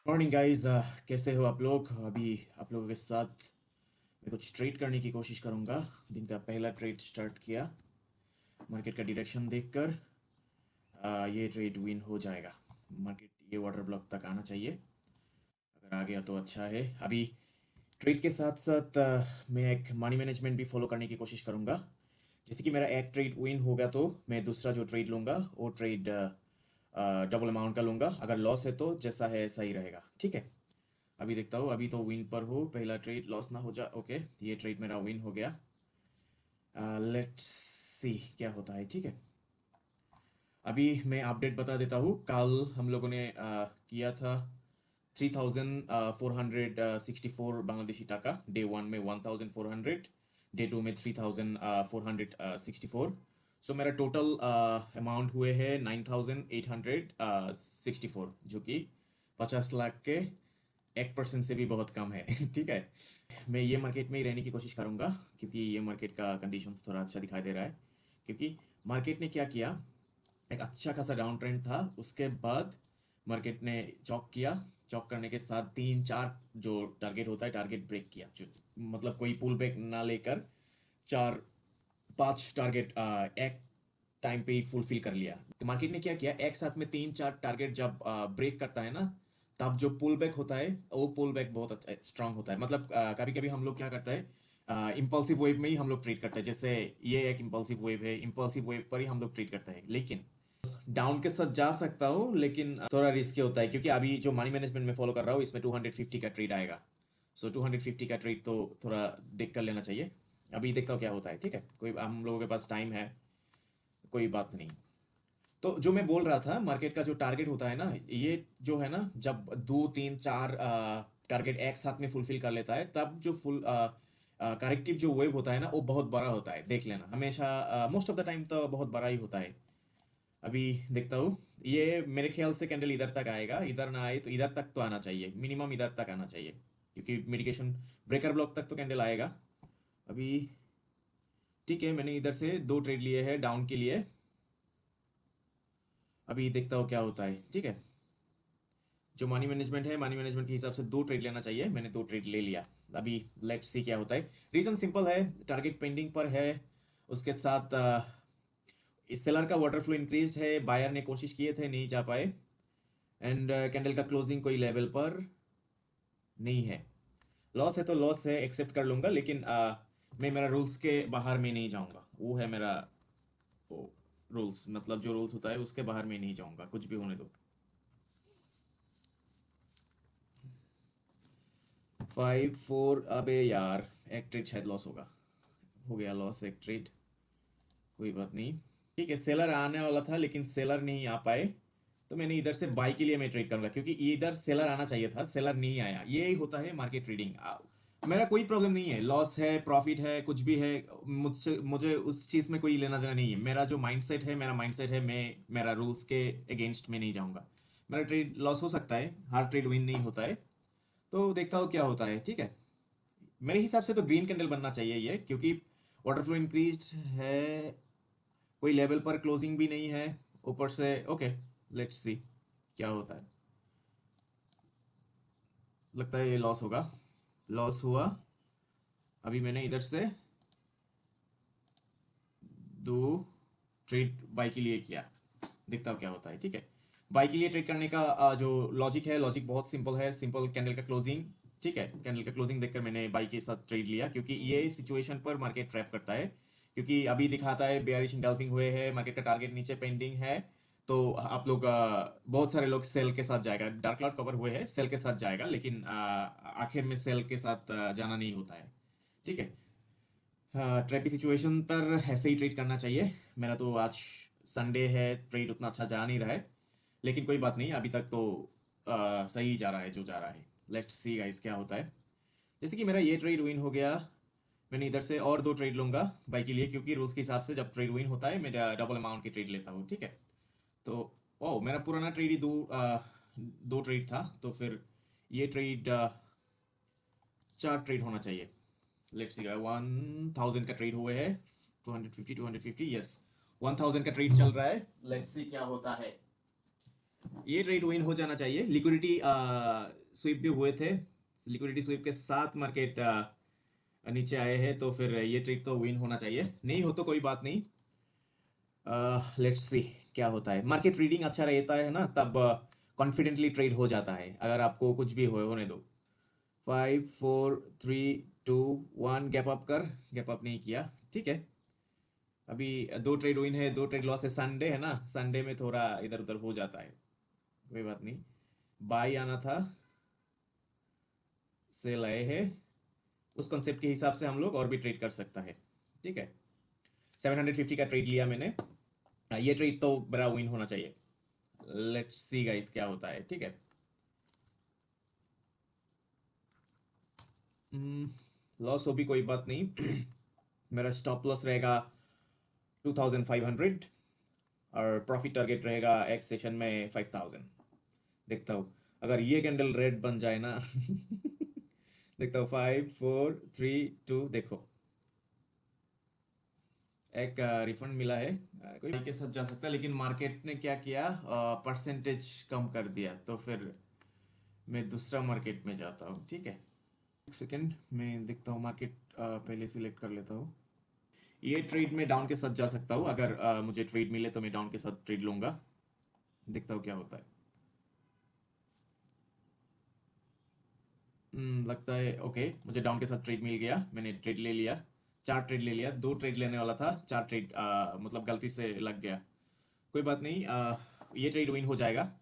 Morning guys. कैसे हो आप लोग? अभी आप लोगों के साथ मैं कुछ ट्रेड करने की कोशिश करूंगा। दिन का पहला ट्रेड स्टार्ट किया मार्केट का डायरेक्शन देखकर। ये ट्रेड विन हो जाएगा। मार्केट ये वाटर ब्लॉक तक आना चाहिए। अगर आ गया तो अच्छा है। अभी ट्रेड के साथ साथ मैं एक मनी मैनेजमेंट भी फॉलो करने की कोशिश करूंगा। जैसे कि मेरा एक ट्रेड विन होगा तो मैं दूसरा जो ट्रेड लूंगा वो ट्रेड डबल अमाउंट का लूंगा। अगर लॉस है तो जैसा है ऐसा ही रहेगा, ठीक है। अभी देखता हूँ। अभी तो विन पर हो, पहला ट्रेड लॉस ना हो जा। ओके, ये ट्रेड मेरा विन हो गया। लेट्स सी क्या होता है, ठीक है। अभी मैं अपडेट बता देता हूँ। कल हम लोगों ने किया था 3464 बांग्लादेशी टाका। डे वन में 1400, डे टू में 3464। सो मेरा टोटल अमाउंट हुए है 9864, जो कि 50 लाख के 1% से भी बहुत कम है। ठीक है। मैं ये मार्केट में ही रहने की कोशिश करूंगा, क्योंकि ये मार्केट का कंडीशंस थोड़ा अच्छा दिखाई दे रहा है। क्योंकि मार्केट ने क्या किया, एक अच्छा खासा डाउन ट्रेंड था, उसके बाद मार्केट ने चॉक किया। चॉक करने के साथ तीन चार जो टारगेट होता है टारगेट ब्रेक किया। जो मतलब कोई पुल बैक ना लेकर चार पांच टारगेट एक टाइम पे ही फुलफिल कर लिया। मार्केट ने क्या किया, एक साथ में तीन चार टारगेट जब ब्रेक करता है ना, तब जो पुल बैक होता है वो पुल बैक बहुत अच्छा स्ट्रांग होता है। मतलब कभी कभी हम लोग क्या करते हैं, इम्पल्सिव वेव में ही हम लोग ट्रेड करते हैं। जैसे ये एक इम्पल्सिव वेव है, इम्पल्सिव वेव पर ही हम लोग ट्रेड करते हैं। लेकिन डाउन के साथ जा सकता हूँ, लेकिन थोड़ा रिस्की होता है, क्योंकि अभी जो मनी मैनेजमेंट में फॉलो कर रहा हूँ इसमें 250 का ट्रेड आएगा। सो 250 का ट्रेड तो थोड़ा देख कर लेना चाहिए। अभी देखता हूँ क्या होता है, ठीक है। कोई हम लोगों के पास टाइम है, कोई बात नहीं। तो जो मैं बोल रहा था, मार्केट का जो टारगेट होता है ना, ये जो है ना, जब दो तीन चार टारगेट एक साथ में फुलफिल कर लेता है, तब जो फुल करेक्टिव जो वेव होता है ना, वो बहुत बड़ा होता है। देख लेना, हमेशा मोस्ट ऑफ द टाइम तो बहुत बड़ा ही होता है। अभी देखता हूँ। ये मेरे ख्याल से कैंडल इधर तक आएगा, इधर ना आए तो इधर तक तो आना चाहिए, मिनिमम इधर तक आना चाहिए, क्योंकि मेडिकेशन ब्रेकर ब्लॉक तक तो कैंडल आएगा। अभी ठीक है, मैंने इधर से दो ट्रेड लिए हैं डाउन के लिए। अभी देखता हूँ क्या होता है, ठीक है। जो मनी मैनेजमेंट है, मनी मैनेजमेंट के हिसाब से दो ट्रेड लेना चाहिए, मैंने दो ट्रेड ले लिया। अभी लेट्स सी क्या होता है। रीजन सिंपल है, टारगेट पेंडिंग पर है। उसके साथ इस सेलर का वाटर फ्लो इंक्रीज है, बायर ने कोशिश किए थे, नहीं जा पाए। एंड कैंडल का क्लोजिंग कोई लेवल पर नहीं है। लॉस है तो लॉस है, एक्सेप्ट कर लूंगा, लेकिन मैं मेरा रूल्स के बाहर में नहीं जाऊंगा। वो है मेरा वो रूल्स, मतलब जो रूल्स होता है उसके बाहर में नहीं जाऊंगा, कुछ भी होने दो। 5 4, अबे यार, एक ट्रेड शायद लॉस होगा। हो गया लॉस एक ट्रेड, कोई बात नहीं। ठीक है, सेलर आने वाला था लेकिन सेलर नहीं आ पाए, तो मैंने इधर से बाई के लिए मैं ट्रेड करूंगा, क्योंकि इधर सेलर आना चाहिए था, सेलर नहीं आया। यही होता है मार्केट ट्रेडिंग। मेरा कोई प्रॉब्लम नहीं है, लॉस है प्रॉफिट है कुछ भी है, मुझसे मुझे उस चीज़ में कोई लेना देना नहीं है। मेरा जो माइंडसेट है, मेरा माइंडसेट है, मैं मेरा रूल्स के अगेंस्ट में नहीं जाऊंगा। मेरा ट्रेड लॉस हो सकता है, हर ट्रेड विन नहीं होता है। तो देखता हूँ क्या होता है, ठीक है। मेरे हिसाब से तो ग्रीन कैंडल बनना चाहिए ये, क्योंकि वाटर फ्लो इंक्रीज है, कोई लेवल पर क्लोजिंग भी नहीं है ऊपर से। ओके, लेट्स सी क्या होता है। लगता है ये लॉस होगा। लॉस हुआ। अभी मैंने इधर से दो ट्रेड बाई के लिए किया, देखता हूँ क्या होता है, ठीक है। बाई के लिए ट्रेड करने का जो लॉजिक है, लॉजिक बहुत सिंपल है। सिंपल कैंडल का क्लोजिंग, ठीक है। कैंडल का क्लोजिंग देखकर मैंने बाई के साथ ट्रेड लिया, क्योंकि ये सिचुएशन पर मार्केट ट्रैप करता है। क्योंकि अभी दिखाता है बेयरिश इंगल्फिंग हुए है, मार्केट का टारगेट नीचे पेंडिंग है। तो आप लोग बहुत सारे लोग सेल के साथ जाएगा, डार्क क्लाउड कवर हुए हैं, सेल के साथ जाएगा, लेकिन आखिर में सेल के साथ जाना नहीं होता है, ठीक है। हाँ, ट्रैपी सिचुएशन पर ऐसे ही ट्रेड करना चाहिए। मेरा तो आज संडे है, ट्रेड उतना अच्छा जा नहीं रहा है, लेकिन कोई बात नहीं, अभी तक तो सही जा रहा है जो जा रहा है। लेट्स सी गाइस क्या होता है। जैसे कि मेरा ये ट्रेड विन हो गया, मैंने इधर से और दो ट्रेड लूंगा बाई के लिए, क्योंकि रूल्स के हिसाब से जब ट्रेड विन होता है मेरा डबल अमाउंट की ट्रेड लेता हूँ, ठीक है। तो ओ, मेरा पुराना ट्रेड ही दो ट्रेड था, तो फिर ये ट्रेड चार ट्रेड होना चाहिए। लेट्स सी, 1000 का ट्रेड हुए है। 250 250, यस, 1000 का ट्रेड चल रहा है। लेट्स सी क्या होता है। ये ट्रेड विन हो जाना चाहिए। लिक्विडिटी स्वीप भी हुए थे, लिक्विडिटी स्वीप के साथ मार्केट नीचे आए हैं, तो फिर ये ट्रेड तो विन होना चाहिए। नहीं हो तो कोई बात नहीं, लेट्स सी क्या होता है। मार्केट रीडिंग अच्छा रहता है ना, तब कॉन्फिडेंटली ट्रेड हो जाता है। अगर आपको कुछ भी हो होने दो। 5 4 3 2 1 गैप अप कर, गैप अप नहीं किया, ठीक है। अभी 2 ट्रेड विन है, 2 ट्रेड लॉस है। संडे है ना, संडे में थोड़ा इधर उधर हो जाता है, कोई बात नहीं। बाई आना था, सेल आए हैं, उस कॉन्सेप्ट के हिसाब से हम लोग और भी ट्रेड कर सकता है, ठीक है। 750 का ट्रेड लिया मैंने। ये ट्रेड तो बड़ा विन होना चाहिए। लेट्स सी गाइस क्या होता है, ठीक है। लॉस हो भी कोई बात नहीं। मेरा स्टॉप लॉस रहेगा 2500 और प्रॉफिट टारगेट रहेगा एक सेशन में 5000। देखता हूँ अगर ये कैंडल रेड बन जाए ना। देखता हूँ 5 4 3 2, देखो एक रिफंड मिला है। कोई के साथ जा सकता है, लेकिन मार्केट ने क्या किया, परसेंटेज कम कर दिया, तो फिर मैं दूसरा मार्केट में जाता हूँ, ठीक है। एक सेकेंड मैं देखता हूँ मार्केट, पहले सिलेक्ट कर लेता हूँ। ये ट्रेड में डाउन के साथ जा सकता हूँ, अगर मुझे ट्रेड मिले तो मैं डाउन के साथ ट्रेड लूंगा। देखता हूँ क्या होता है। लगता है ओके, मुझे डाउन के साथ ट्रेड मिल गया, मैंने ट्रेड ले लिया। 4 ट्रेड ले लिया, 2 ट्रेड लेने वाला था, 4 ट्रेड मतलब गलती से लग गया। कोई बात नहीं, ये ट्रेड विन हो जाएगा,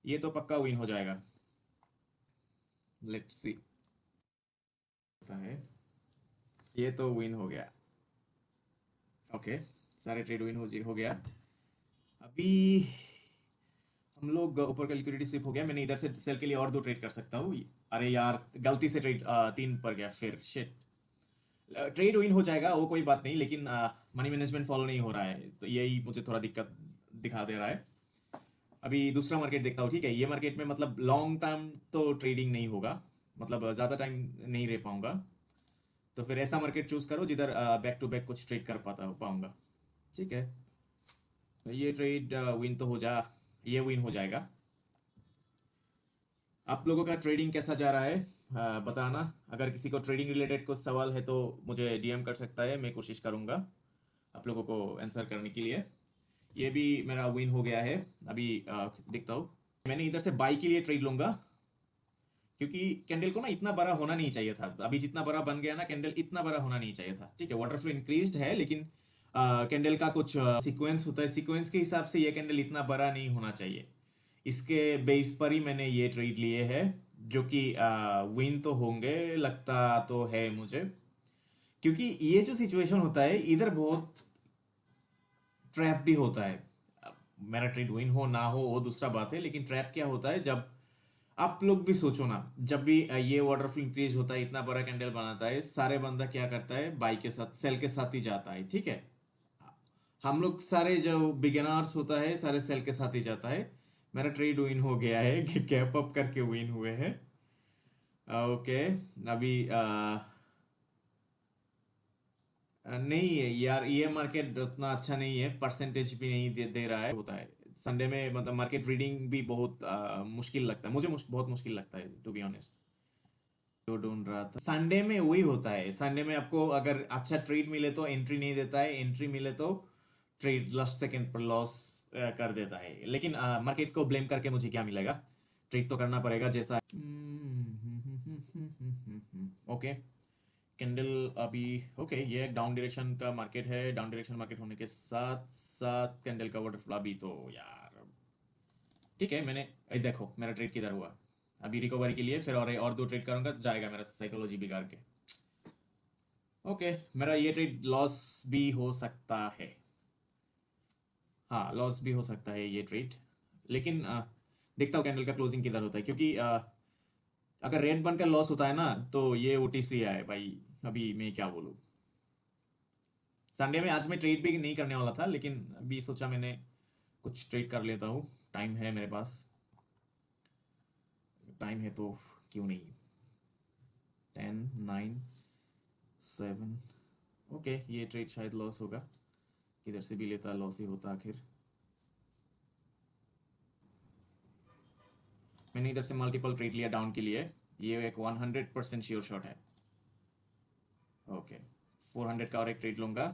ये तो पक्का विन हो जाएगा। लेट्स सी होता है। ये तो विन हो गया, ओके। सारे ट्रेड विन हो गया। अभी हम लोग ऊपर का लिक्विडिटी स्विप हो गया, मैंने इधर से सेल के लिए और 2 ट्रेड कर सकता हूँ। अरे यार गलती से ट्रेड 3 पर गया, फिर शिट। ट्रेड विन हो जाएगा वो कोई बात नहीं, लेकिन मनी मैनेजमेंट फॉलो नहीं हो रहा है, तो यही मुझे थोड़ा दिक्कत दिखा दे रहा है। अभी दूसरा मार्केट देखता हूँ, ठीक है। ये मार्केट में मतलब लॉन्ग टर्म तो ट्रेडिंग नहीं होगा, मतलब ज़्यादा टाइम नहीं रह पाऊंगा, तो फिर ऐसा मार्केट चूज करो जिधर बैक टू बैक कुछ ट्रेड कर पाऊंगा, ठीक है। तो ये ट्रेड विन तो हो जा, ये विन हो जाएगा। आप लोगों का ट्रेडिंग कैसा जा रहा है, बताना। अगर किसी को ट्रेडिंग रिलेटेड कुछ सवाल है तो मुझे डीएम कर सकता है, मैं कोशिश करूंगा आप लोगों को आंसर करने के लिए। ये भी मेरा विन हो गया है। अभी देखता हूँ, मैंने इधर से बाई के लिए ट्रेड लूंगा, क्योंकि कैंडल को ना इतना बड़ा होना नहीं चाहिए था। अभी जितना बड़ा बन गया ना कैंडल, इतना बड़ा होना नहीं चाहिए था, ठीक है। वाटर फ्लो इंक्रीज है, लेकिन कैंडल का कुछ सीक्वेंस होता है, सीक्वेंस के हिसाब से ये कैंडल इतना बड़ा नहीं होना चाहिए। इसके बेस पर ही मैंने ये ट्रेड लिए हैं, जो कि विन तो होंगे लगता तो है मुझे। क्योंकि ये जो सिचुएशन होता है इधर बहुत ट्रैप भी होता है। अब मेरा ट्रेड विन हो ना हो वो दूसरा बात है, लेकिन ट्रैप क्या होता है, जब आप लोग भी सोचो ना, जब भी ये वाटरफॉल इंक्रीज होता है, इतना बड़ा कैंडल बनाता है, सारे बंदा क्या करता है, बाई के साथ सेल के साथ ही जाता है, ठीक है। हम लोग सारे जो बिगिनर्स होता है सारे सेल के साथ ही जाता है। मेरा ट्रेड विन हो गया है कि कैप अप करके विन हुए हैं, ओके। अभी नहीं है यार, ये मार्केट उतना अच्छा नहीं है, परसेंटेज भी नहीं दे रहा है, होता है संडे में। मतलब मार्केट रीडिंग भी बहुत मुश्किल लगता है मुझे, बहुत मुश्किल लगता है टू बी ऑनेस्ट। जो ढूंढ रहा था, संडे में वही होता है। संडे में आपको अगर अच्छा ट्रेड मिले तो एंट्री नहीं देता है, एंट्री मिले तो ट्रेड लास्ट सेकंड पर लॉस कर देता है। लेकिन मार्केट को ब्लेम करके मुझे क्या मिलेगा, ट्रेड तो करना पड़ेगा जैसा। ओके, कैंडल अभी ओके। ये एक डाउन डायरेक्शन का मार्केट है, डाउन डायरेक्शन मार्केट होने के साथ साथ कैंडल का वाटरफ्लो अभी तो यार ठीक है। मैंने देखो मेरा ट्रेड किधर हुआ। अभी रिकवरी के लिए फिर और 2 ट्रेड करूंगा तो जाएगा मेरा साइकोलॉजी बिगाड़ के। ओके, मेरा ये ट्रेड लॉस भी हो सकता है, हाँ लॉस भी हो सकता है ये ट्रेड। लेकिन देखता हूँ कैंडल का क्लोजिंग किधर होता है, क्योंकि अगर रेड बनकर लॉस होता है ना तो ये ओटीसी है भाई। अभी मैं क्या बोलूँ, संडे में आज मैं ट्रेड भी नहीं करने वाला था, लेकिन अभी सोचा मैंने कुछ ट्रेड कर लेता हूँ, टाइम है मेरे पास, टाइम है तो क्यों नहीं। 10 9 7, ओके। ये ट्रेड शायद लॉस होगा, किधर से भी लेता लॉस ही होता आखिर। मैंने इधर से मल्टीपल ट्रेड लिया डाउन के लिए। ये एक 100% श्योर शॉट है। ओके, 400 का और एक ट्रेड लूंगा,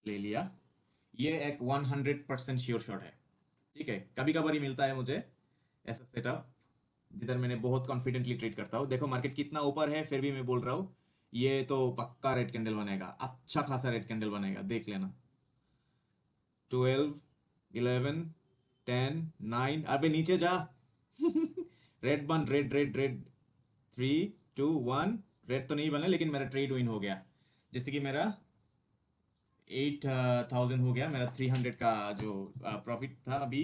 ले लिया। ये एक 100% श्योर शॉट है। ठीक है, कभी कभार ही मिलता है मुझे ऐसा सेटअप जिधर मैंने बहुत कॉन्फिडेंटली ट्रेड करता हूँ। देखो मार्केट कितना ऊपर है, फिर भी मैं बोल रहा हूँ ये तो पक्का रेड कैंडल बनेगा, अच्छा खासा रेड कैंडल बनेगा, देख लेना। 12, 11, 10, 9, अबे नीचे जा। रेड बन, रेड रेड रेड। 3, 2, 1। रेड तो नहीं बना लेकिन मेरा ट्रेड विन हो गया। जैसे कि मेरा 8,000 हो गया, मेरा 300 का जो प्रॉफिट था अभी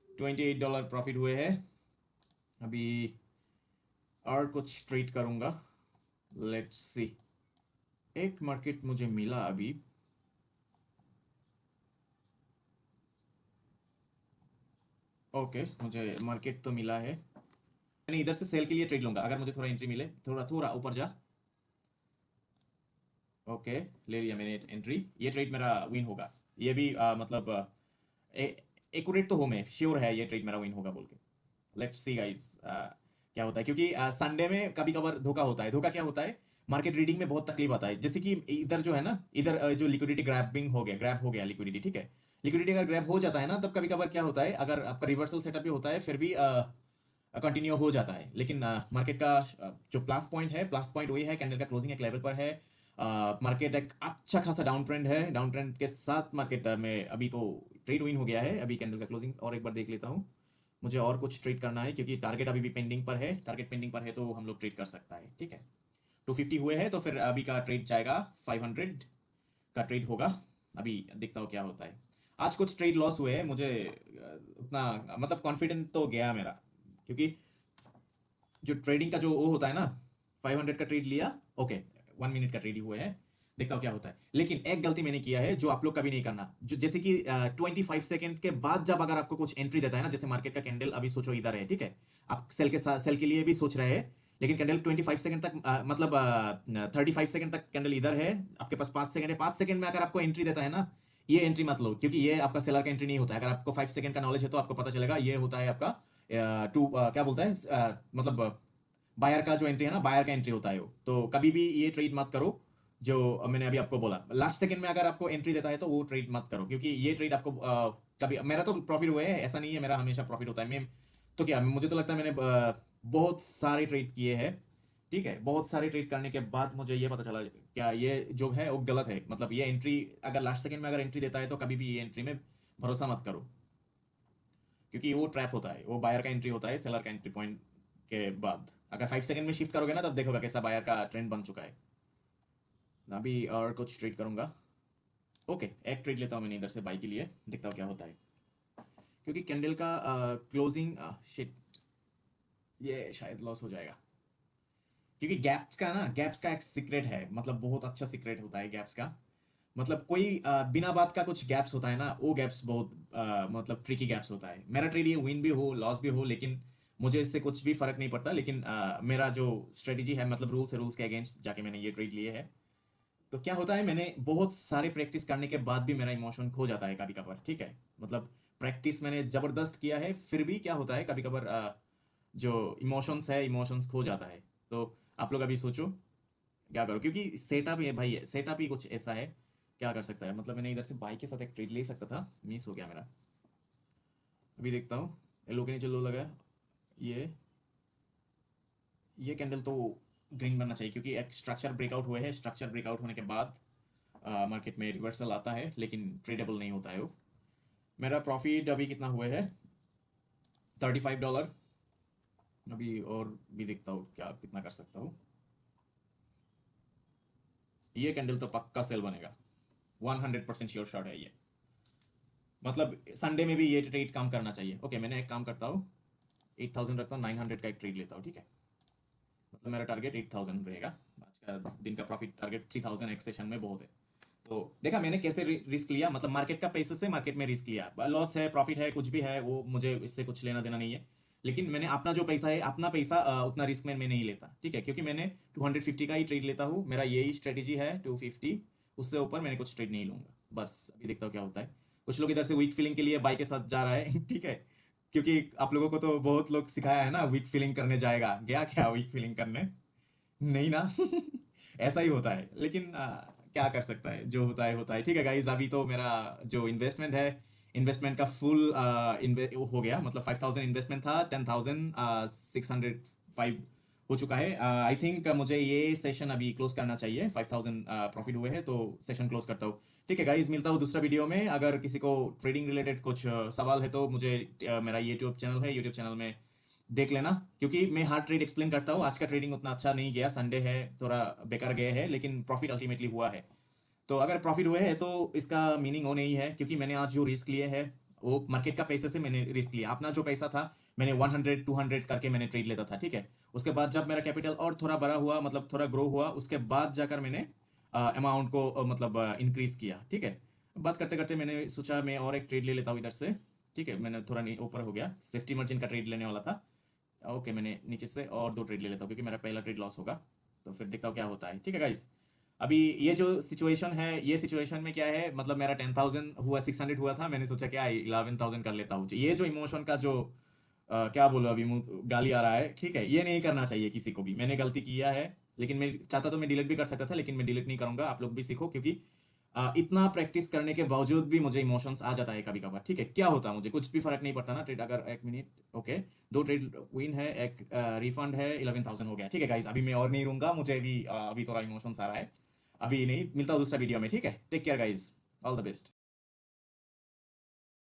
$28 प्रॉफिट हुए हैं। अभी और कुछ ट्रेड करूंगा, लेट्स सी। एक मार्केट मुझे मिला अभी। ओके, मुझे मार्केट तो मिला है। मैंने इधर से सेल के लिए ट्रेड लूंगा, अगर मुझे थोड़ा एंट्री मिले। थोड़ा थोड़ा ऊपर जा। ओके, ले लिया मैंने एंट्री। ये ट्रेड मेरा विन होगा। ये भी मतलब एक्यूरेट तो हो, मैं श्योर है ये ट्रेड मेरा विन होगा बोल के। लेट्स सी गाइस क्या होता है, क्योंकि संडे में कभी कभार धोखा होता है। धोखा क्या होता है, मार्केट रीडिंग में बहुत तकलीफ आता है। जैसे कि इधर जो है ना, इधर जो लिक्विडिटी ग्रैबिंग हो गया, ग्रैब हो गया लिक्विडिटी, ठीक है। लिक्विडिटी अगर ग्रैब हो जाता है ना, तब कभी कभार क्या होता है, अगर आपका रिवर्सल सेटअप भी होता है फिर भी कंटिन्यू हो जाता है। लेकिन मार्केट का जो प्लस पॉइंट है, प्लस पॉइंट वही है कैंडल का क्लोजिंग एक लेवल पर है। मार्केट एक अच्छा खासा डाउन ट्रेंड है, डाउन ट्रेंड के साथ मार्केट में अभी तो ट्रेड विन हो गया है। अभी कैंडल का क्लोजिंग और एक बार देख लेता हूँ। मुझे और कुछ ट्रेड करना है क्योंकि टारगेट अभी भी पेंडिंग पर है। टारगेट पेंडिंग पर है तो हम लोग ट्रेड कर सकता है, ठीक है। 250 हुए हैं तो फिर अभी का ट्रेड जाएगा, 500 का ट्रेड होगा। अभी देखता हूँ क्या होता है। आज कुछ ट्रेड लॉस हुए हैं मुझे, उतना मतलब कॉन्फिडेंट तो गया मेरा, क्योंकि जो ट्रेडिंग का जो वो होता है ना, 500 का ट्रेड लिया। ओके, 1 मिनट का ट्रेड ही हुए हैं, देखता हूँ क्या होता है। लेकिन एक गलती मैंने किया है जो आप लोग कभी नहीं करना, जो जैसे कि 25 सेकंड के बाद जब अगर आपको कुछ एंट्री देता है ना, जैसे मार्केट का कैंडल अभी सोचो इधर है, ठीक है। आप सेल के साथ सेल के लिए भी सोच रहे हैं, लेकिन कैंडल 25 सेकंड तक मतलब 35 सेकंड तक कैंडल इधर है, आपके पास 5 सेकंड है। 5 सेकंड में अगर आपको एंट्री देता है ना, ये एंट्री मत लो, क्योंकि ये आपका सेलर का एंट्री नहीं होता है। अगर आपको 5 सेकंड का नॉलेज है तो आपको पता चलेगा, ये होता है आपका टू क्या बोलता है मतलब बायर का जो एंट्री है ना, बायर का एंट्री होता है वो। तो कभी भी ये ट्रेड मत करो जो मैंने अभी आपको बोला। लास्ट सेकंड में अगर आपको एंट्री देता है तो वो ट्रेड मत करो, क्योंकि ये ट्रेड आपको कभी, मेरा तो प्रॉफिट हुआ है, ऐसा नहीं है मेरा हमेशा प्रॉफिट होता है। मैं तो क्या, मुझे तो लगता है मैंने बहुत सारे ट्रेड किए हैं, ठीक है। बहुत सारे ट्रेड करने के बाद मुझे ये पता चला क्या ये जो है वो गलत है। मतलब ये एंट्री अगर लास्ट सेकंड में अगर एंट्री देता है तो कभी भी ये एंट्री में भरोसा मत करो, क्योंकि वो ट्रैप होता है, वो बायर का एंट्री होता है सेलर का एंट्री पॉइंट के बाद। अगर 5 सेकंड में शिफ्ट करोगे ना, तब देखोगे कैसा बायर का ट्रेंड बन चुका है। अभी और कुछ ट्रेड करूंगा। ओके, एक ट्रेड लेता हूँ मैंने इधर से बाई के लिए, देखता हूँ क्या होता है। क्योंकि कैंडल का क्लोजिंग शिट, ये शायद लॉस हो जाएगा। क्योंकि गैप्स का ना, गैप्स का एक सीक्रेट है, मतलब बहुत अच्छा सीक्रेट होता है गैप्स का। मतलब कोई बिना बात का कुछ गैप्स होता है ना, वो गैप्स बहुत मतलब ट्रिकी गैप्स होता है। मेरा ट्रेड ये विन भी हो लॉस भी हो, लेकिन मुझे इससे कुछ भी फर्क नहीं पड़ता। लेकिन मेरा जो स्ट्रेटेजी है, मतलब रूल्स है, रूल्स के अगेंस्ट जाके मैंने ये ट्रेड लिए है। तो क्या होता है, मैंने बहुत सारे प्रैक्टिस करने के बाद भी मेरा इमोशन खो जाता है कभी कभार, ठीक है। मतलब प्रैक्टिस मैंने जबरदस्त किया है, फिर भी क्या होता है कभी कभार जो इमोशंस है, इमोशंस खो जाता है। तो आप लोग अभी सोचो क्या करो, क्योंकि सेटअप है भाई, सेटअप ही कुछ ऐसा है, क्या कर सकता है। मतलब मैंने इधर से बाई के साथ एक ट्रेड ले सकता था, मिस हो गया मेरा। अभी देखता हूँ, एलो के नीचे लो लगा। ये ये कैंडल तो ग्रीन बनना चाहिए, क्योंकि एक स्ट्रक्चर ब्रेकआउट हुए हैं। स्ट्रक्चर ब्रेकआउट होने के बाद मार्केट में रिवर्सल आता है, लेकिन ट्रेडेबल नहीं होता है वो। मेरा प्रॉफिट अभी कितना हुए है, $35। अभी और भी देखता हूँ क्या कितना कर सकता हूँ। ये कैंडल तो पक्का सेल बनेगा, 100% श्योर शॉट है ये। मतलब संडे में भी ये ट्रेड काम करना चाहिए। ओके, मैंने एक काम करता हूँ, 8,000 रखता हूँ, 900 का एक ट्रेड लेता हूँ, ठीक है। मतलब मेरा टारगेट 8,000 रहेगा। आज का दिन का प्रॉफिट टारगेट 3,000 एक सेशन में बहुत है। तो देखा मैंने कैसे रिस्क लिया, मतलब मार्केट का पैसे से मार्केट में रिस्क लिया। लॉस है प्रॉफिट है कुछ भी है, वो मुझे इससे कुछ लेना देना नहीं है। लेकिन मैंने अपना जो पैसा है, अपना पैसा उतना रिस्क में मैं नहीं लेता, ठीक है। क्योंकि मैंने 250 का ही ट्रेड लेता हूँ, मेरा यही स्ट्रेटेजी है, 250। उससे ऊपर मैंने कुछ ट्रेड नहीं लूंगा। बस अभी देखता हूँ क्या होता है। कुछ लोग इधर से वीक फीलिंग के लिए बाई के साथ जा रहा है ठीक है, क्योंकि आप लोगों को तो बहुत लोग सिखाया है ना वीक फीलिंग करने जाएगा, गया क्या वीक फीलिंग करने? नहीं ना ऐसा ही होता है, लेकिन क्या कर सकता है, जो होता है, ठीक है गाइज। अभी तो मेरा जो इन्वेस्टमेंट है, इन्वेस्टमेंट का फुल हो गया, मतलब 5,000 इन्वेस्टमेंट था, 10,605 हो चुका है। आई थिंक मुझे ये सेशन अभी क्लोज करना चाहिए, 5,000 प्रॉफिट हुए हैं तो सेशन क्लोज करता हूँ। ठीक है गाइज, मिलता हूँ दूसरा वीडियो में। अगर किसी को ट्रेडिंग रिलेटेड कुछ सवाल है तो मुझे मेरा यूट्यूब चैनल है, यूट्यूब चैनल में देख लेना, क्योंकि मैं हार्ड ट्रेड एक्सप्लेन करता हूँ। आज का ट्रेडिंग उतना अच्छा नहीं गया, संडे है, थोड़ा बेकार गए है, लेकिन प्रॉफिट अल्टीमेटली हुआ है। तो अगर प्रॉफिट हुए हैं तो इसका मीनिंग वो नहीं है, क्योंकि मैंने आज जो रिस्क लिए है वो मार्केट का पैसे से मैंने रिस्क लिया। अपना जो पैसा था मैंने 100 200 करके मैंने ट्रेड लेता था, ठीक है। उसके बाद जब मेरा कैपिटल और थोड़ा बड़ा हुआ, मतलब थोड़ा ग्रो हुआ, उसके बाद जाकर मैंने अमाउंट को मतलब इंक्रीज किया, ठीक है। बात करते करते मैंने सोचा मैं और एक ट्रेड ले लेता हूँ इधर से, ठीक है। मैंने थोड़ा ऊपर हो गया, सेफ्टी मार्जिन का ट्रेड लेने वाला था। ओके, मैंने नीचे से और दो ट्रेड ले लेता हूँ, क्योंकि मेरा पहला ट्रेड लॉस होगा। तो फिर देखता हूँ क्या होता है, ठीक है गाइस। अभी ये जो सिचुएशन है, ये सिचुएशन में क्या है, मतलब मेरा 10,000 हुआ, 600 हुआ था, मैंने सोचा क्या 11,000 कर लेता हूँ। ये जो इमोशन का जो क्या बोलो, अभी मुंह गाली आ रहा है, ठीक है। ये नहीं करना चाहिए किसी को भी, मैंने गलती किया है, लेकिन मैं चाहता तो मैं डिलीट भी कर सकता था, लेकिन मैं डिलीट नहीं करूंगा। आप लोग भी सीखो, क्योंकि इतना प्रैक्टिस करने के बावजूद भी मुझे इमोशंस आ जाता है कभी कभार, ठीक है। क्या होता, मुझे कुछ भी फर्क नहीं पड़ता ना ट्रेड। अगर एक मिनट, ओके, दो ट्रेड विन है, एक रिफंड है, 11,000 हो गया, ठीक है गाइस। अभी मैं और नहीं रहूंगा, मुझे भी अभी थोड़ा इमोशंस आ रहा है। अभी नहीं, मिलता हूँ दूसरा वीडियो में, ठीक है। Take care guys, all the best.